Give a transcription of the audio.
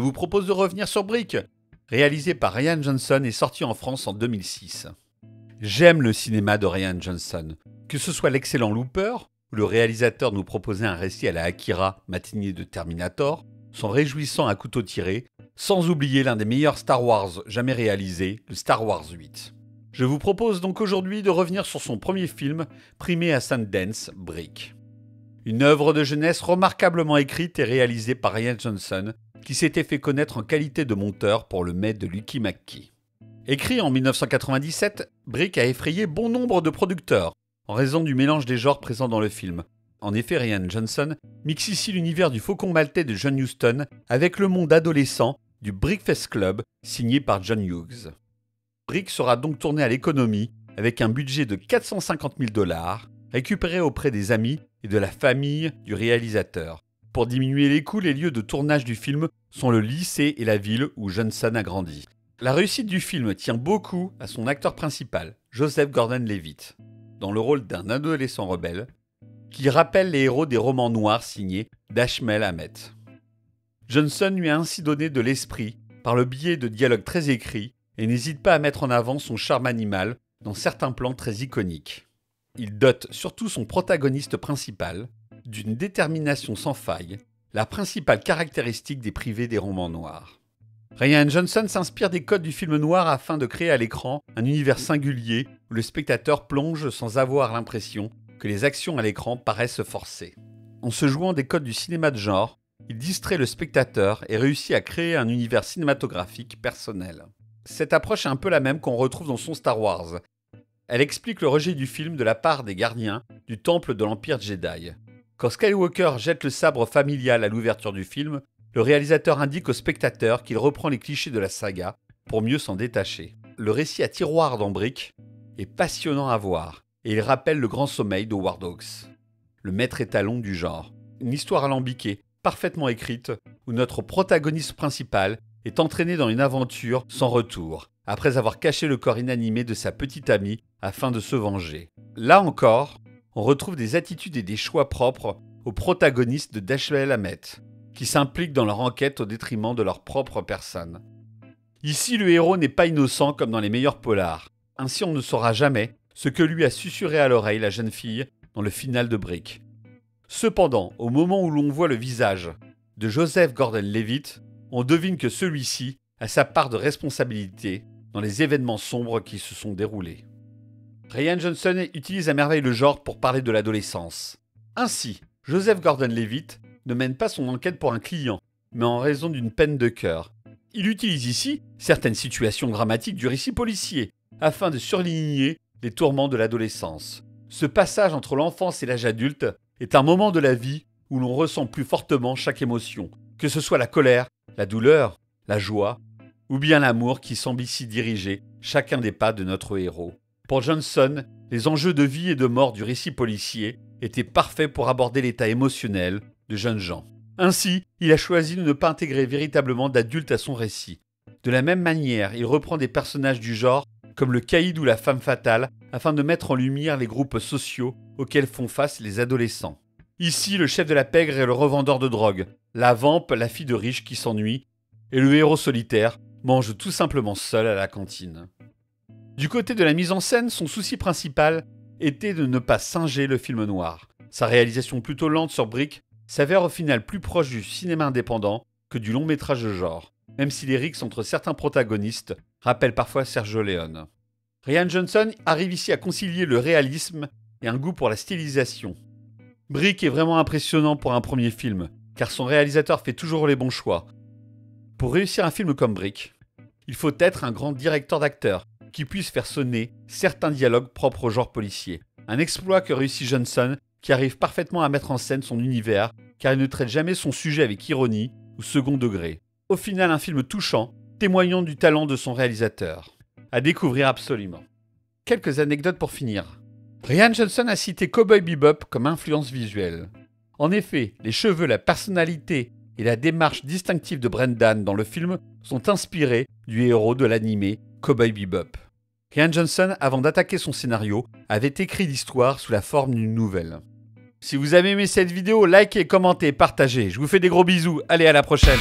vous propose de revenir sur Brick, réalisé par Rian Johnson et sorti en France en 2006. J'aime le cinéma de Rian Johnson, que ce soit l'excellent Looper, où le réalisateur nous proposait un récit à la Akira, matinée de Terminator, son réjouissant à couteau tiré, sans oublier l'un des meilleurs Star Wars jamais réalisés, le Star Wars 8. Je vous propose donc aujourd'hui de revenir sur son premier film, primé à Sundance, Brick. Une œuvre de jeunesse remarquablement écrite et réalisée par Rian Johnson, qui s'était fait connaître en qualité de monteur pour le mets de Lucky McKee. Écrit en 1997, Brick a effrayé bon nombre de producteurs, en raison du mélange des genres présents dans le film. En effet, Rian Johnson mixe ici l'univers du Faucon maltais de John Huston avec le monde adolescent du Brickfest Club, signé par John Hughes. Brick sera donc tourné à l'économie, avec un budget de 450 000 $, récupéré auprès des amis et de la famille du réalisateur. Pour diminuer les coûts, les lieux de tournage du film sont le lycée et la ville où Johnson a grandi. La réussite du film tient beaucoup à son acteur principal, Joseph Gordon-Levitt, dans le rôle d'un adolescent rebelle, qui rappelle les héros des romans noirs signés d'Ashmel Hamet. Johnson lui a ainsi donné de l'esprit par le biais de dialogues très écrits et n'hésite pas à mettre en avant son charme animal dans certains plans très iconiques. Il dote surtout son protagoniste principal d'une détermination sans faille, la principale caractéristique des privés des romans noirs. Rian Johnson s'inspire des codes du film noir afin de créer à l'écran un univers singulier où le spectateur plonge sans avoir l'impression que les actions à l'écran paraissent forcées. En se jouant des codes du cinéma de genre, il distrait le spectateur et réussit à créer un univers cinématographique personnel. Cette approche est un peu la même qu'on retrouve dans son Star Wars. Elle explique le rejet du film de la part des gardiens du temple de l'Empire Jedi. Quand Skywalker jette le sabre familial à l'ouverture du film, le réalisateur indique au spectateur qu'il reprend les clichés de la saga pour mieux s'en détacher. Le récit à tiroir dans Brick est passionnant à voir et il rappelle le grand sommeil d'Howard Hawks, le maître étalon du genre. Une histoire alambiquée, parfaitement écrite, où notre protagoniste principal est entraîné dans une aventure sans retour, après avoir caché le corps inanimé de sa petite amie afin de se venger. Là encore, on retrouve des attitudes et des choix propres aux protagonistes de Dashiell Hammett, qui s'impliquent dans leur enquête au détriment de leur propre personne. Ici, le héros n'est pas innocent comme dans les meilleurs polars. Ainsi, on ne saura jamais ce que lui a susurré à l'oreille la jeune fille dans le final de Brick. Cependant, au moment où l'on voit le visage de Joseph Gordon-Levitt, on devine que celui-ci a sa part de responsabilité dans les événements sombres qui se sont déroulés. Rian Johnson utilise à merveille le genre pour parler de l'adolescence. Ainsi, Joseph Gordon-Levitt ne mène pas son enquête pour un client, mais en raison d'une peine de cœur. Il utilise ici certaines situations dramatiques du récit policier, afin de surligner les tourments de l'adolescence. Ce passage entre l'enfance et l'âge adulte est un moment de la vie où l'on ressent plus fortement chaque émotion, que ce soit la colère, la douleur, la joie, ou bien l'amour qui semble ici diriger chacun des pas de notre héros. Pour Johnson, les enjeux de vie et de mort du récit policier étaient parfaits pour aborder l'état émotionnel de jeunes gens. Ainsi, il a choisi de ne pas intégrer véritablement d'adultes à son récit. De la même manière, il reprend des personnages du genre, comme le caïd ou la femme fatale, afin de mettre en lumière les groupes sociaux auxquels font face les adolescents. Ici, le chef de la pègre est le revendeur de drogue, la vampe, la fille de riche qui s'ennuie, et le héros solitaire mange tout simplement seul à la cantine. Du côté de la mise en scène, son souci principal était de ne pas singer le film noir. Sa réalisation plutôt lente sur Brick s'avère au final plus proche du cinéma indépendant que du long métrage de genre, même si les rixes entre certains protagonistes rappellent parfois Sergio Leone. Rian Johnson arrive ici à concilier le réalisme et un goût pour la stylisation. Brick est vraiment impressionnant pour un premier film, car son réalisateur fait toujours les bons choix. Pour réussir un film comme Brick, il faut être un grand directeur d'acteurs qui puisse faire sonner certains dialogues propres au genre policier. Un exploit que réussit Johnson, qui arrive parfaitement à mettre en scène son univers, car il ne traite jamais son sujet avec ironie ou second degré. Au final, un film touchant, témoignant du talent de son réalisateur. À découvrir absolument. Quelques anecdotes pour finir. Rian Johnson a cité Cowboy Bebop comme influence visuelle. En effet, les cheveux, la personnalité et la démarche distinctive de Brendan dans le film sont inspirés du héros de l'animé Cowboy Bebop. Rian Johnson, avant d'attaquer son scénario, avait écrit l'histoire sous la forme d'une nouvelle. Si vous avez aimé cette vidéo, likez, commentez, partagez. Je vous fais des gros bisous. Allez, à la prochaine.